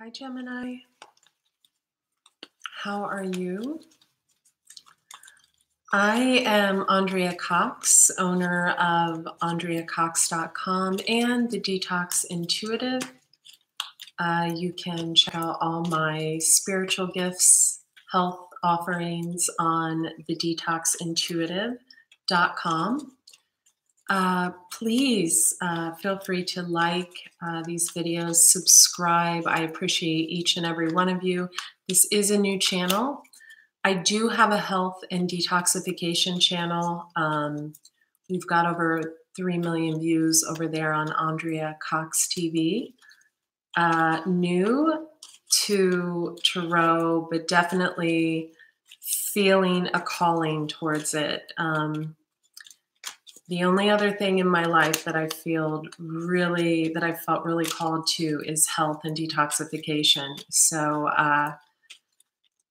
Hi, Gemini. How are you? I am Andrea Cox, owner of AndreaCox.com and the Detox Intuitive. You can check out all my spiritual gifts, health offerings on thedetoxintuitive.com. Please feel free to like these videos, subscribe. I appreciate each and every one of you. This is a new channel. I do have a health and detoxification channel. We've got over 3 million views over there on Andrea Cox TV. New to tarot, but definitely feeling a calling towards it. The only other thing in my life that I felt really called to is health and detoxification. So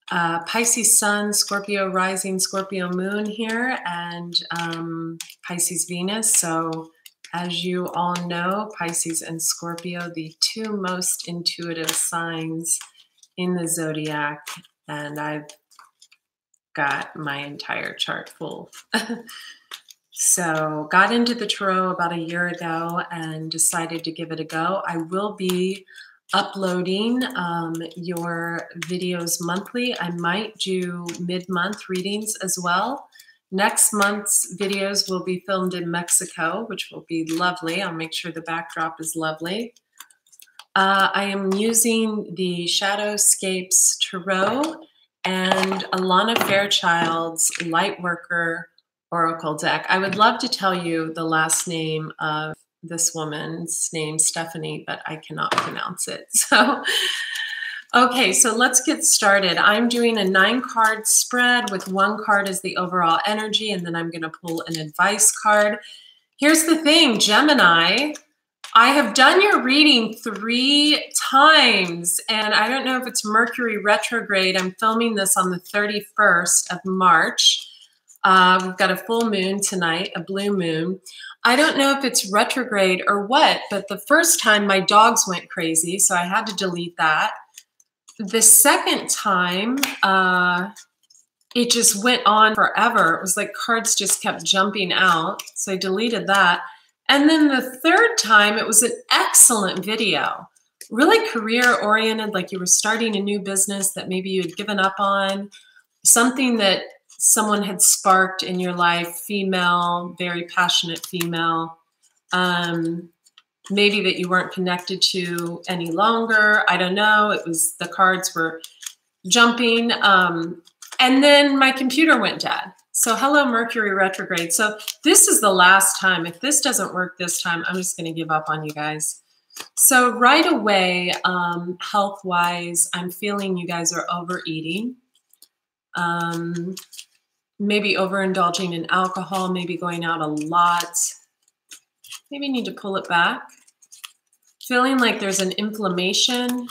Pisces Sun, Scorpio Rising, Scorpio Moon here, and Pisces Venus. So as you all know, Pisces and Scorpio, the two most intuitive signs in the zodiac, and I've got my entire chart full. So got into the tarot about a year ago and decided to give it a go. I will be uploading your videos monthly. I might do mid-month readings as well. Next month's videos will be filmed in Mexico, which will be lovely. I'll make sure the backdrop is lovely. I am using the Shadowscapes Tarot and Alana Fairchild's Lightworker Oracle deck. I would love to tell you the last name of this woman's name, Stephanie, but I cannot pronounce it. So, okay, so let's get started. I'm doing a 9-card spread with 1 card as the overall energy, and then I'm going to pull an advice card. Here's the thing, Gemini, I have done your reading 3 times, and I don't know if it's Mercury retrograde. I'm filming this on the 31st of March. We've got a full moon tonight, a blue moon. I don't know if it's retrograde or what, but the first time my dogs went crazy, so I had to delete that. The second time, it just went on forever. It was like cards just kept jumping out, so I deleted that. And then the third time, it was an excellent video, really career-oriented, like you were starting a new business that maybe you had given up on, something that someone had sparked in your life, female, very passionate female, maybe that you weren't connected to any longer. I don't know. It was, the cards were jumping. And then my computer went dead. So hello, Mercury retrograde. So this is the last time. If this doesn't work this time, I'm just going to give up on you guys. So right away, health-wise, I'm feeling you guys are overeating. Maybe overindulging in alcohol, maybe going out a lot. Maybe need to pull it back. Feeling like there's an inflammation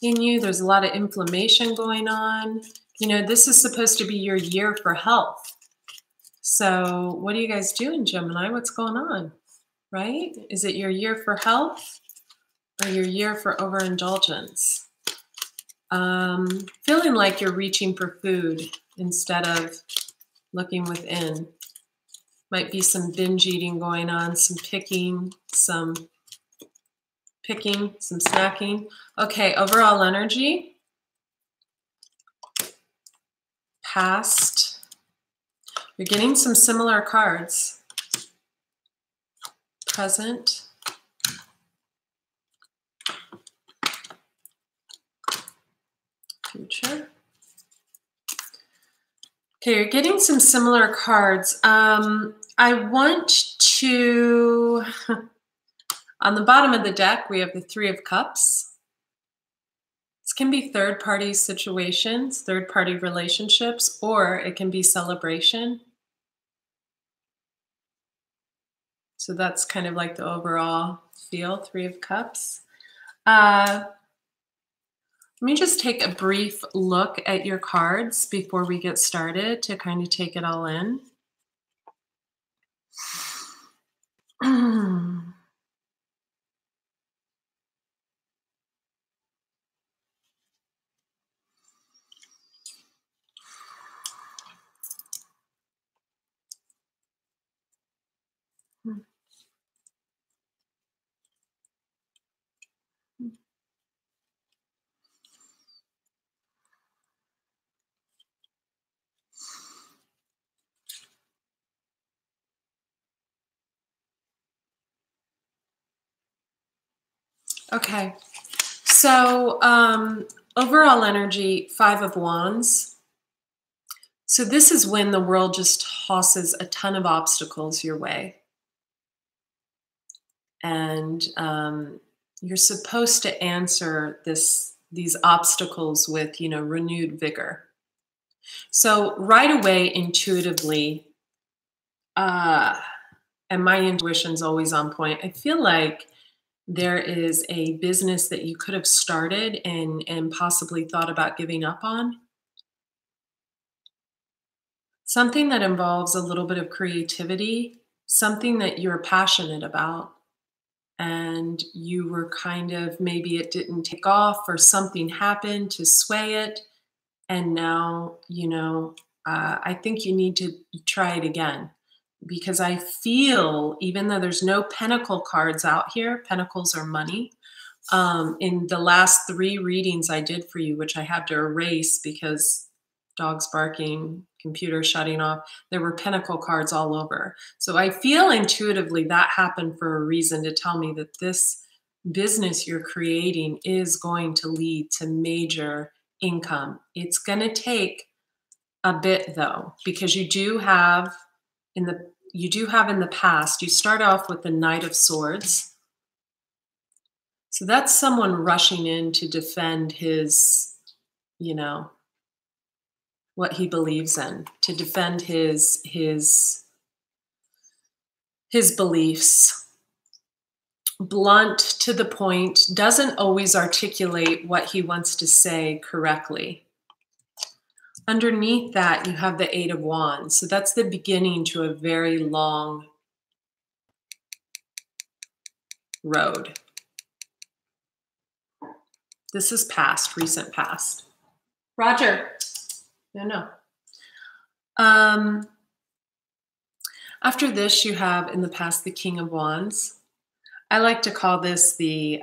in you. There's a lot of inflammation going on. You know, this is supposed to be your year for health. So what are you guys doing, Gemini? What's going on, right? Is it your year for health or your year for overindulgence? Feeling like you're reaching for food instead of looking within. Might be some binge eating going on, some picking, some snacking. Okay, overall energy. Past. You're getting some similar cards. Present. Future. Okay, you're getting some similar cards. I want to, on the bottom of the deck, we have the 3 of Cups. This can be third-party situations, third-party relationships, or it can be celebration. So that's kind of like the overall feel, 3 of Cups. Let me just take a brief look at your cards before we get started to kind of take it all in. Okay. So, overall energy, Five of Wands. So, this is when the world just tosses a ton of obstacles your way. And you're supposed to answer these obstacles with, renewed vigor. So, right away, intuitively, uh, and my intuition's always on point, I feel like there is a business that you could have started and possibly thought about giving up on. Something that involves a little bit of creativity, something that you're passionate about, and you were kind of, maybe it didn't take off or something happened to sway it. And now, I think you need to try it again, because I feel, even though there's no pentacle cards out here, pentacles are money. In the last 3 readings I did for you, which I had to erase because dogs barking, computer shutting off, there were pentacle cards all over. So I feel intuitively that happened for a reason, to tell me that this business you're creating is going to lead to major income. It's going to take a bit, though, because in the past, you start off with the Knight of Swords. So that's someone rushing in to defend his, what he believes in, to defend his beliefs. Blunt, to the point, doesn't always articulate what he wants to say correctly. Underneath that, you have the Eight of Wands. So that's the beginning to a very long road. This is past, recent past. Roger. No. After this, you have in the past the King of Wands. I like to call this the,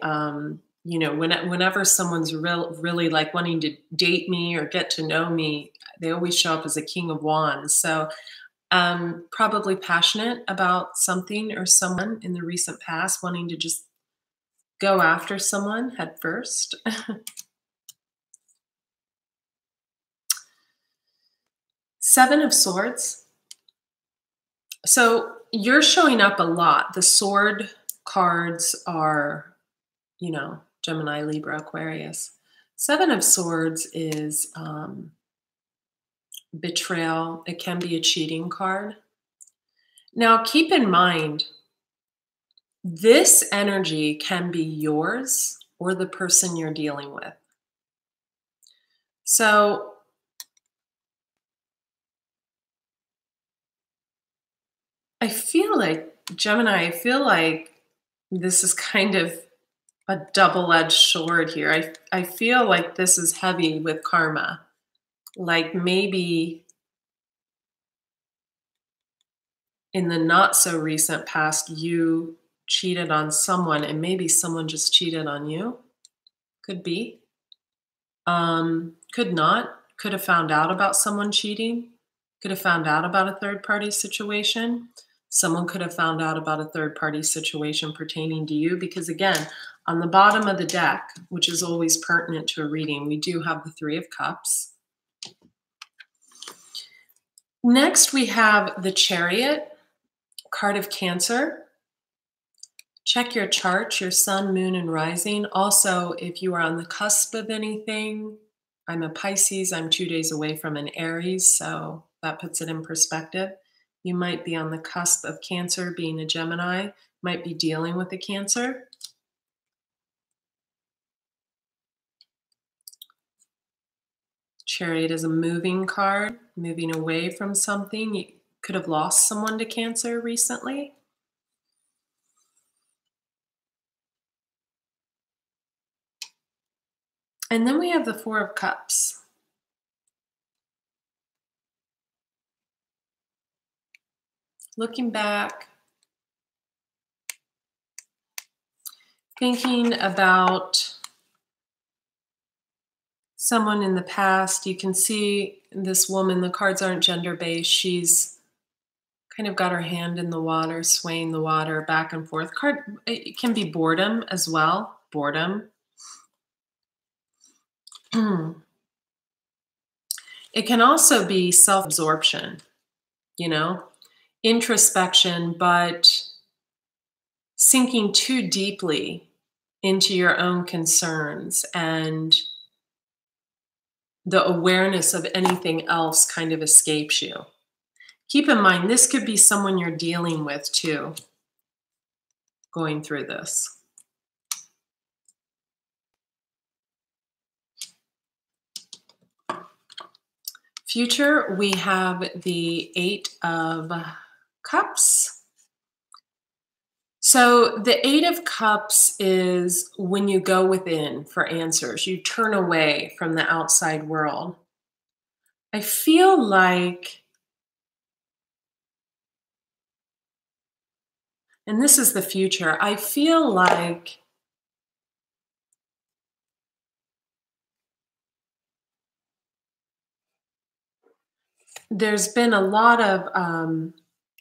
whenever someone's really like wanting to date me or get to know me, they always show up as a King of Wands. So probably passionate about something or someone in the recent past, wanting to just go after someone head first. Seven of Swords. So you're showing up a lot. The sword cards are, Gemini, Libra, Aquarius. Seven of Swords is betrayal. It can be a cheating card. Now, keep in mind, this energy can be yours or the person you're dealing with. So I feel like, Gemini, this is kind of a double-edged sword here. I feel like this is heavy with karma. Like maybe in the not so recent past, you cheated on someone and maybe someone just cheated on you. Could be. Could not. Could have found out about someone cheating. Could have found out about a third-party situation. Someone could have found out about a third-party situation pertaining to you, because again, on the bottom of the deck, which is always pertinent to a reading, we do have the Three of Cups. Next, we have the Chariot, card of Cancer. Check your chart, your sun, moon, and rising. Also, if you are on the cusp of anything, I'm a Pisces, I'm 2 days away from an Aries, so that puts it in perspective. You might be on the cusp of Cancer, being a Gemini, might be dealing with a Cancer. Chariot is a moving card, moving away from something. You could have lost someone to Cancer recently. And then we have the Four of Cups. Looking back, thinking about someone in the past. You can see this woman, the cards aren't gender-based. She's kind of got her hand in the water, swaying the water back and forth. It can be boredom as well, boredom. It can also be self-absorption, you know, introspection, but sinking too deeply into your own concerns, and the awareness of anything else kind of escapes you. Keep in mind, this could be someone you're dealing with too, going through this. Future, we have the 8 of Cups. So the 8 of Cups is when you go within for answers. You turn away from the outside world. I feel like, and this is the future, I feel like there's been a lot of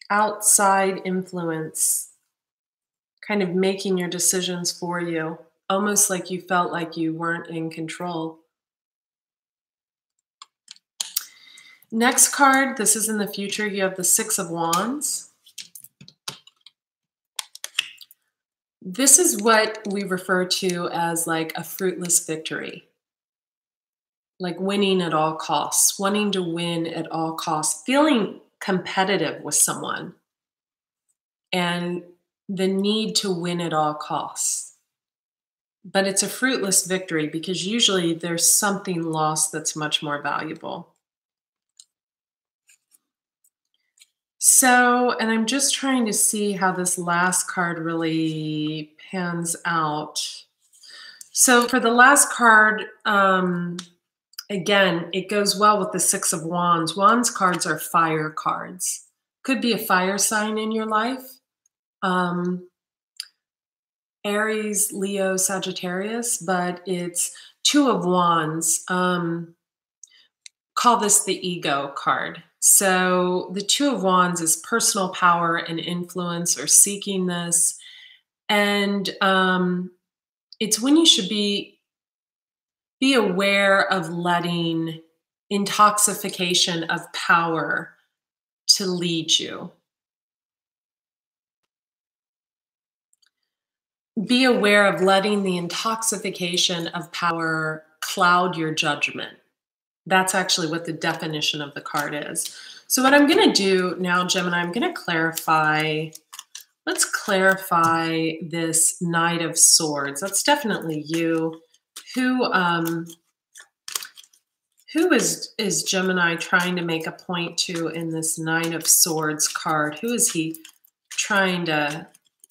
outside influence kind of making your decisions for you, almost like you felt like you weren't in control. Next card, this is in the future, you have the 6 of Wands. This is what we refer to as like a fruitless victory. Like winning at all costs, wanting to win at all costs, feeling competitive with someone, and the need to win at all costs. But it's a fruitless victory because usually there's something lost that's much more valuable. So, and I'm just trying to see how this last card really pans out. So for the last card, again, it goes well with the 6 of Wands. Wands cards are fire cards. Could be a fire sign in your life. Aries, Leo, Sagittarius, but it's 2 of Wands. Call this the ego card. So the 2 of Wands is personal power and influence, or seeking this. And it's when you should be aware of letting intoxication of power to lead you. Be aware of letting the intoxication of power cloud your judgment. That's actually what the definition of the card is. So what I'm going to do now, Gemini, I'm going to clarify. Let's clarify this Knight of Swords. That's definitely you. Who is Gemini trying to make a point to in this Nine of Swords card? Who is he trying to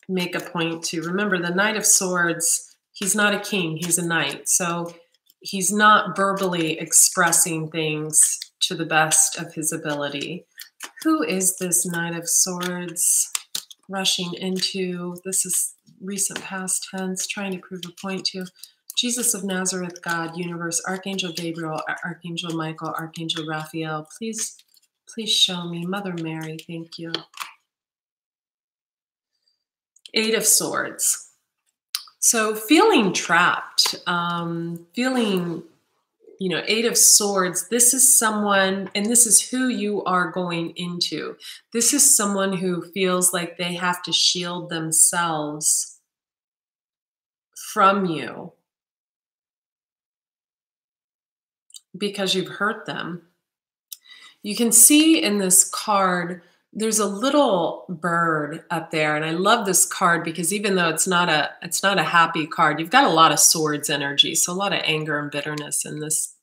make a point to? Remember, the Knight of Swords, he's not a king, he's a knight. So he's not verbally expressing things to the best of his ability. Who is this Knight of Swords rushing into? This is recent past tense, trying to prove a point to. Jesus of Nazareth, God, universe, Archangel Gabriel, Archangel Michael, Archangel Raphael, please show me. Mother Mary, thank you. 8 of Swords. So feeling trapped, feeling, 8 of Swords, this is someone, and this is who you are going into. This is someone who feels like they have to shield themselves from you because you've hurt them. You can see in this card, there's a little bird up there, and I love this card because even though it's not a happy card, you've got a lot of swords energy, so a lot of anger and bitterness in this.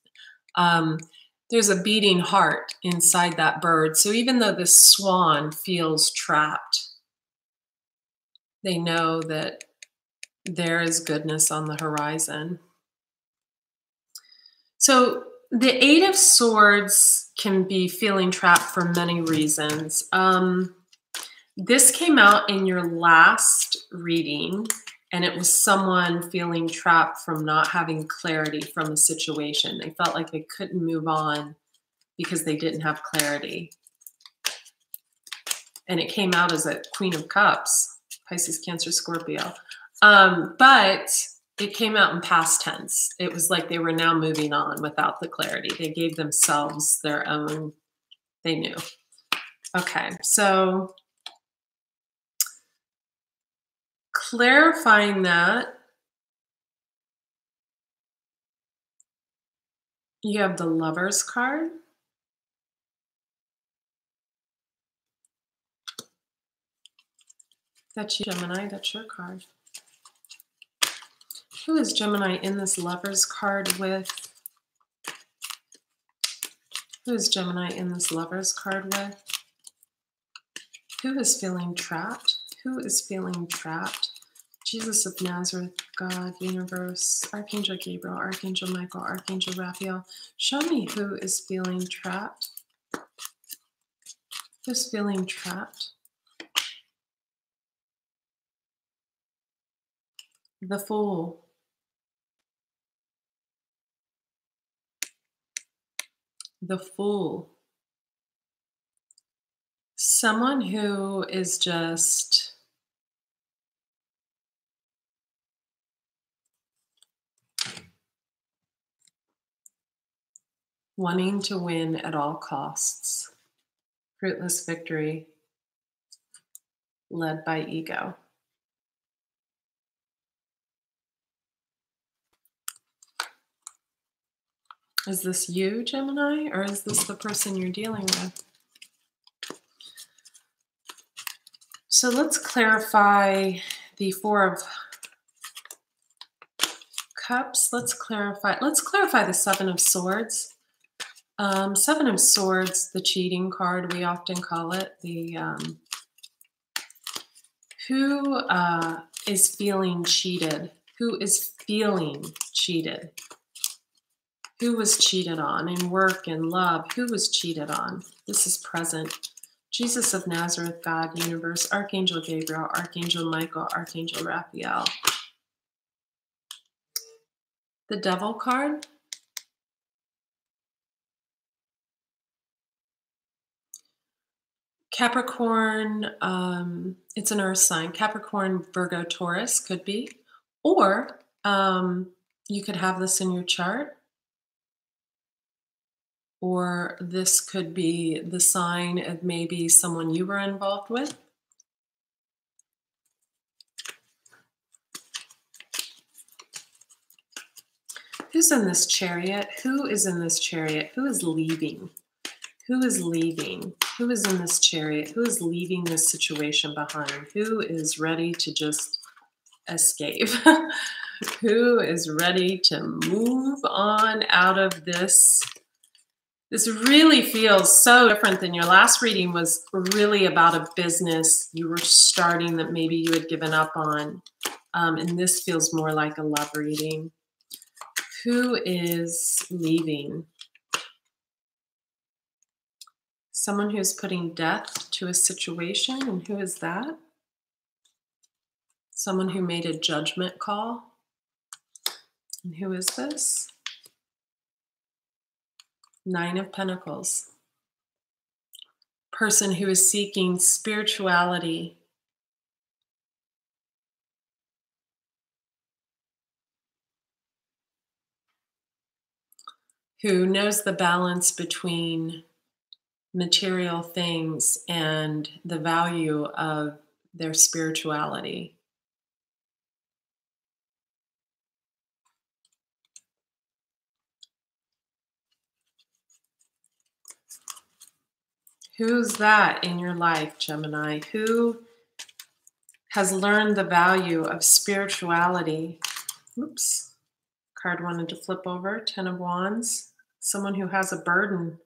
There's a beating heart inside that bird. So even though this swan feels trapped, they know that there is goodness on the horizon. So the 8 of Swords can be feeling trapped for many reasons. This came out in your last reading, And it was someone feeling trapped from not having clarity from a situation. They felt like they couldn't move on because they didn't have clarity. And it came out as a Queen of Cups, Pisces, Cancer, Scorpio. But it came out in past tense. It was like they were now moving on without the clarity. They gave themselves their own, they knew. Okay, so clarifying that, you have the Lovers card. That's you, Gemini. That's your card. Who is Gemini in this Lovers card with? Who is Gemini in this Lovers card with? Who is feeling trapped? Who is feeling trapped? Jesus of Nazareth, God, Universe, Archangel Gabriel, Archangel Michael, Archangel Raphael. Show me who is feeling trapped. Who's feeling trapped? The Fool. The Fool. Someone who is just wanting to win at all costs. Fruitless victory led by ego. Is this you, Gemini, or is this the person you're dealing with? So let's clarify the Four of Cups. Let's clarify the Seven of Swords. Seven of Swords, the cheating card, we often call it. The who is feeling cheated? Who is feeling cheated? Who was cheated on in work and love? Who was cheated on? This is present. Jesus of Nazareth, God, Universe, Archangel Gabriel, Archangel Michael, Archangel Raphael. The Devil card. Capricorn, it's an earth sign. Capricorn, Virgo, Taurus could be. Or you could have this in your chart. Or this could be the sign of maybe someone you were involved with. Who's in this chariot? Who is in this chariot? Who is leaving? Who is leaving? Who is in this chariot? Who is leaving this situation behind? Who is ready to just escape? Who is ready to move on out of this? This really feels so different than your last reading was really about a business you were starting that maybe you had given up on. And this feels more like a love reading. Who is leaving? Someone who's putting death to a situation, and who is that? Someone who made a judgment call. And who is this? Nine of Pentacles. Person who is seeking spirituality. Who knows the balance between material things and the value of their spirituality. Who's that in your life, Gemini? Who has learned the value of spirituality? Oops, card wanted to flip over. Ten of Wands. Someone who has a burden.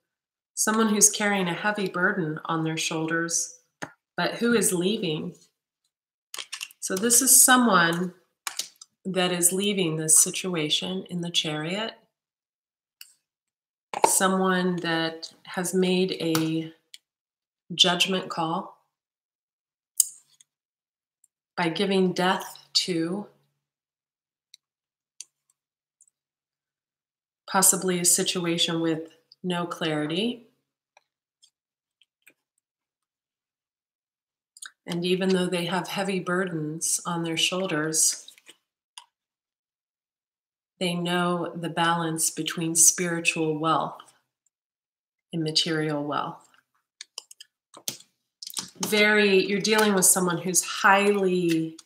Someone who's carrying a heavy burden on their shoulders, but who is leaving? So this is someone that is leaving this situation in the chariot. Someone that has made a judgment call by giving death to possibly a situation with no clarity. And even though they have heavy burdens on their shoulders, they know the balance between spiritual wealth and material wealth. You're dealing with someone who's highly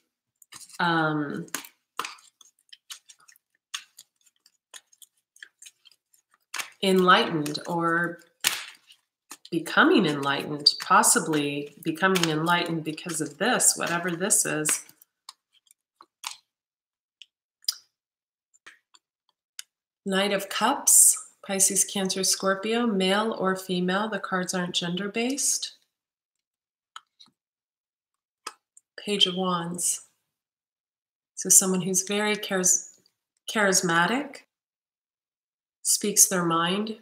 enlightened or becoming enlightened, possibly becoming enlightened because of this, whatever this is. Knight of Cups, Pisces, Cancer, Scorpio, male or female. The cards aren't gender-based. Page of Wands. So someone who's very charismatic, speaks their mind.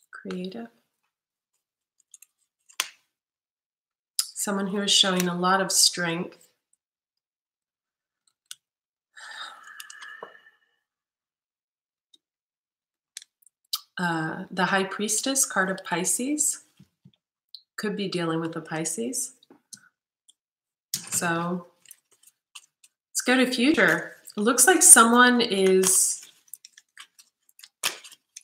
Creative. Someone who is showing a lot of strength. The High Priestess, card of Pisces. Could be dealing with a Pisces. So let's go to future. It looks like someone is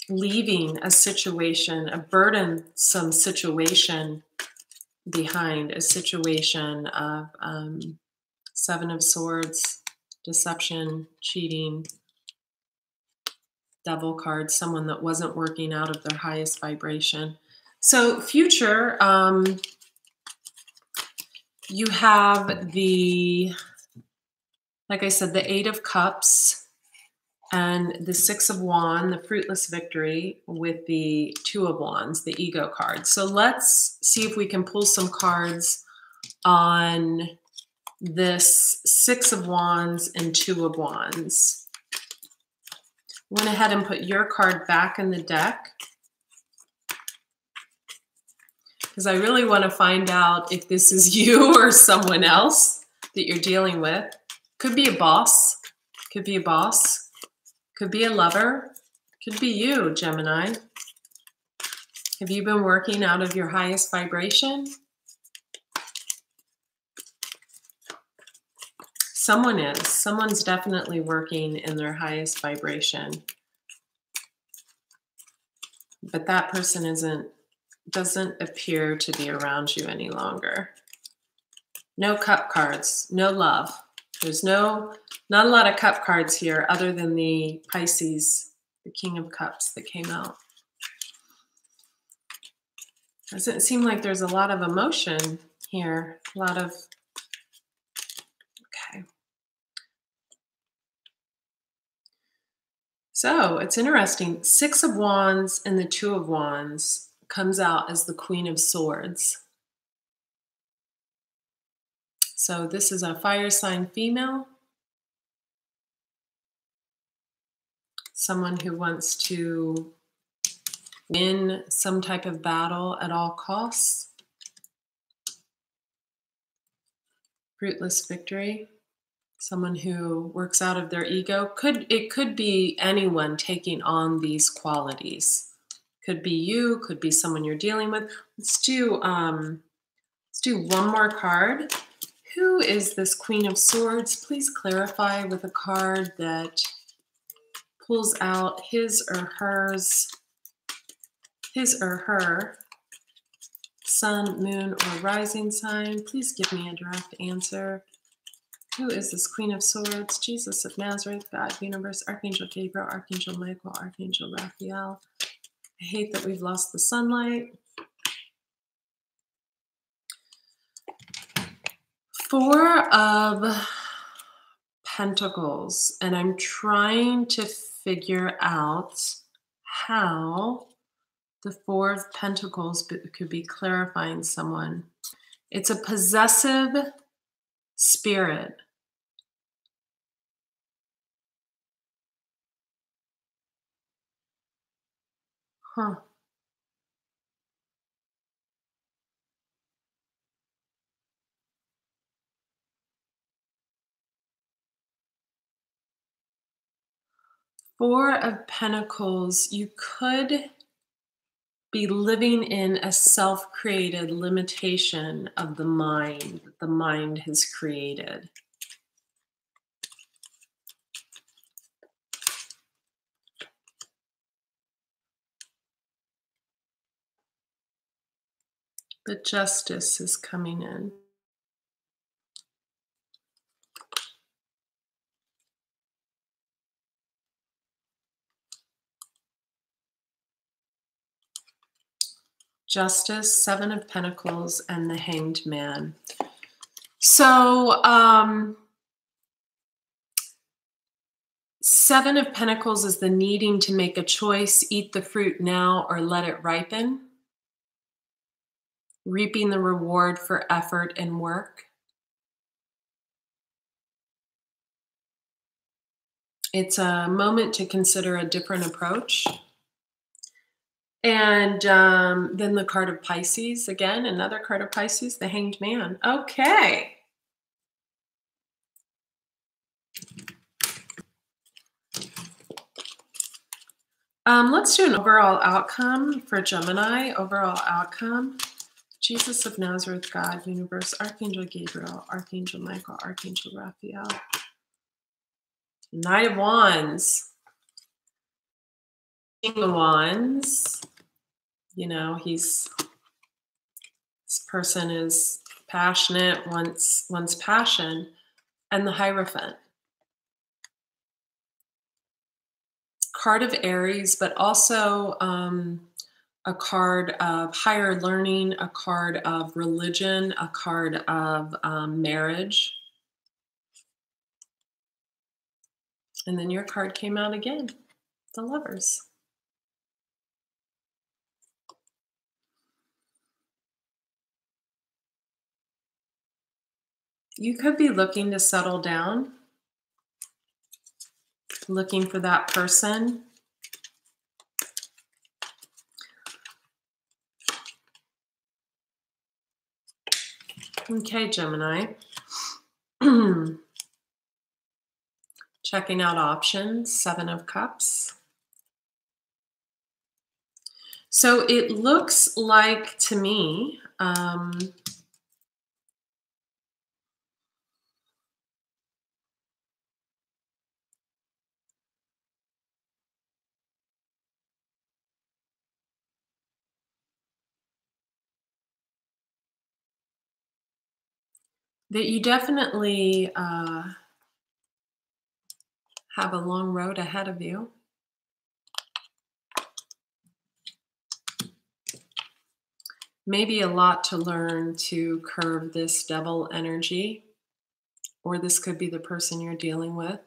leaving a situation, a burdensome situation behind, a situation of Seven of Swords, deception, cheating, Devil card, someone that wasn't working out of their highest vibration. So future, you have like I said, the Eight of Cups and the Six of Wands, the fruitless victory, with the Two of Wands, the ego card. So let's see if we can pull some cards on this Six of Wands and Two of Wands. Went ahead and put your card back in the deck because I really want to find out if this is you or someone else that you're dealing with. Could be a boss, could be a boss, could be a lover, could be you, Gemini. Have you been working out of your highest vibration? Someone is. Someone's definitely working in their highest vibration. But that person doesn't appear to be around you any longer. No cup cards, no love. There's not a lot of cup cards here other than the Pisces, the King of Cups that came out. Doesn't seem like there's a lot of emotion here. A lot of, okay. So it's interesting. Six of Wands and the Two of Wands comes out as the Queen of Swords. So this is a fire sign female. Someone who wants to win some type of battle at all costs. Fruitless victory. Someone who works out of their ego. It could be anyone taking on these qualities. Could be you, could be someone you're dealing with. Let's do one more card. Who is this Queen of Swords? Please clarify with a card that pulls out his or her sun, moon, or rising sign. Please give me a direct answer. Who is this Queen of Swords? Jesus of Nazareth, God, Universe, Archangel Gabriel, Archangel Michael, Archangel Raphael. I hate that we've lost the sunlight. Four of Pentacles, and I'm trying to figure out how the Four of Pentacles could be clarifying someone. It's a possessive spirit. Huh. Four of Pentacles, you could be living in a self-created limitation of the mind that the mind has created. But justice is coming in. Justice, Seven of Pentacles, and the Hanged Man. So, Seven of Pentacles is the needing to make a choice, eat the fruit now or let it ripen. Reaping the reward for effort and work. It's a moment to consider a different approach. And then the card of Pisces, again, another card of Pisces, the Hanged Man. Okay. Let's do an overall outcome for Gemini. Overall outcome. Jesus of Nazareth, God, Universe, Archangel Gabriel, Archangel Michael, Archangel Raphael. Knight of Wands. King of Wands. You know, this person is passionate, wants passion. And the Hierophant. Card of Aries, but also a card of higher learning, a card of religion, a card of marriage. And then your card came out again, the Lovers. You could be looking to settle down, looking for that person. Okay, Gemini. Checking out options, Seven of Cups. So it looks like to me, that you definitely have a long road ahead of you. Maybe a lot to learn to curb this devil energy, or this could be the person you're dealing with.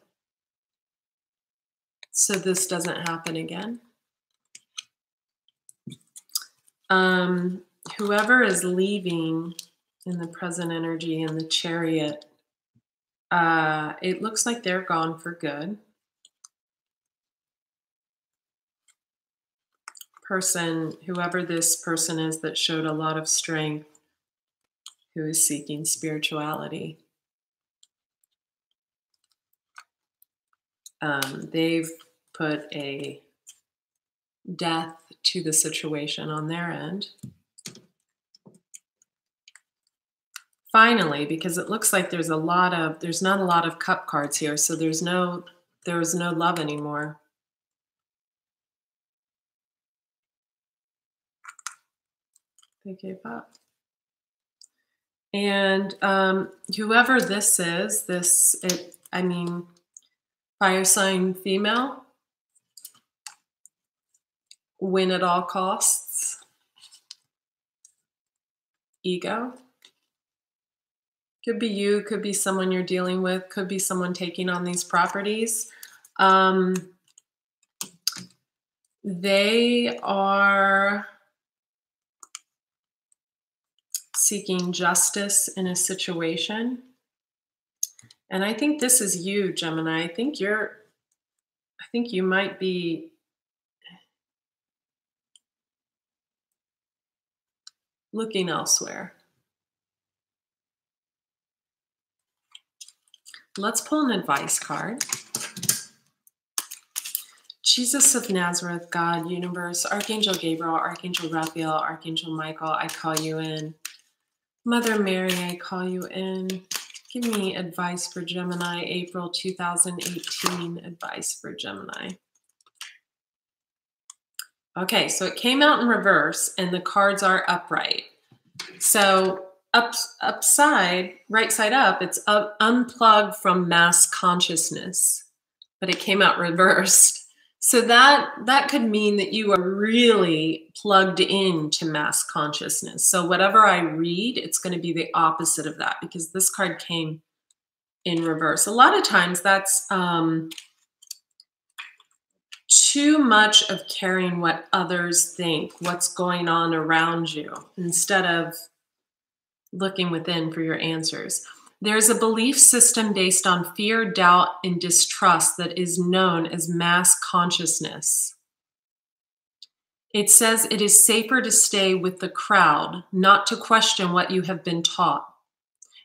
So this doesn't happen again. Whoever is leaving in the present energy in the Chariot, it looks like they're gone for good. Person, whoever this person is that showed a lot of strength, who is seeking spirituality. They've put a death to the situation on their end. Finally, because it looks like there's not a lot of cup cards here, so there's no love anymore. They gave up. And whoever this is, fire sign female, win at all costs, ego. Could be you, could be someone you're dealing with, could be someone taking on these properties. They are seeking justice in a situation. And I think this is you, Gemini. I think you might be looking elsewhere. Let's pull an advice card. Jesus of Nazareth, God, universe, Archangel Gabriel, Archangel Raphael, Archangel Michael, I call you in. Mother Mary, I call you in. Give me advice for Gemini, April 2018, advice for Gemini. Okay, so it came out in reverse and the cards are upright. So upside, right side up, it's unplugged from mass consciousness, but it came out reversed. So that could mean that you are really plugged into mass consciousness. So whatever I read, it's going to be the opposite of that because this card came in reverse. A lot of times that's too much of caring what others think, what's going on around you, instead of looking within for your answers. There's a belief system based on fear, doubt, and distrust that is known as mass consciousness. It says it is safer to stay with the crowd, not to question what you have been taught.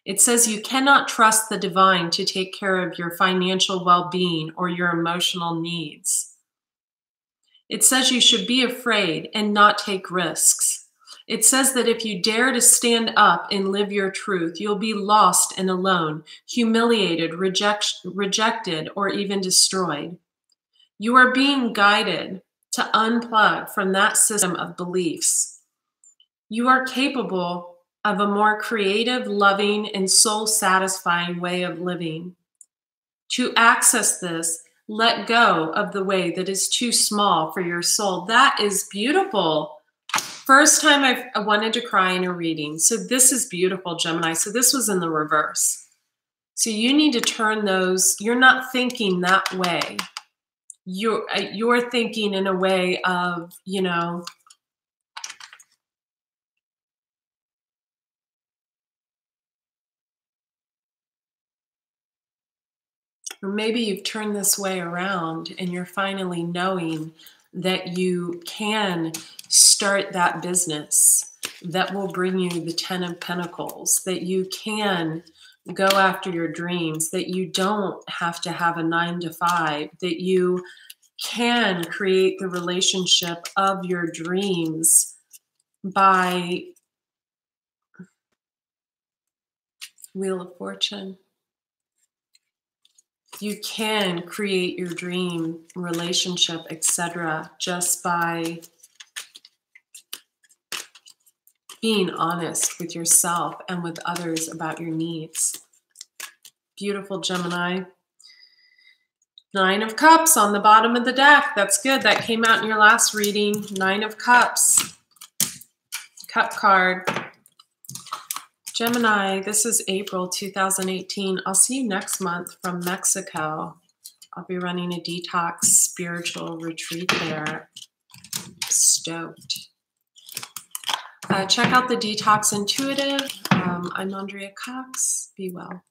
It says you cannot trust the divine to take care of your financial well-being or your emotional needs. It says you should be afraid and not take risks. It says that if you dare to stand up and live your truth, you'll be lost and alone, humiliated, rejected, or even destroyed. You are being guided to unplug from that system of beliefs. You are capable of a more creative, loving, and soul-satisfying way of living. To access this, let go of the way that is too small for your soul. That is beautiful. First time I wanted to cry in a reading. So this is beautiful, Gemini. So this was in the reverse. So you need to turn those. You're not thinking that way. You're thinking in a way of, you know, or maybe you've turned this way around and you're finally knowing that you can start that business that will bring you the 10 of Pentacles, that you can go after your dreams, that you don't have to have a 9-to-5, that you can create the relationship of your dreams by Wheel of Fortune. You can create your dream relationship, etc., just by being honest with yourself and with others about your needs. Beautiful, Gemini. 9 of Cups on the bottom of the deck. That's good. That came out in your last reading. 9 of Cups. Cup card. Gemini, this is April 2018. I'll see you next month from Mexico. I'll be running a detox spiritual retreat there. Stoked. Check out the Detox Intuitive. I'm Andrea Cox. Be well.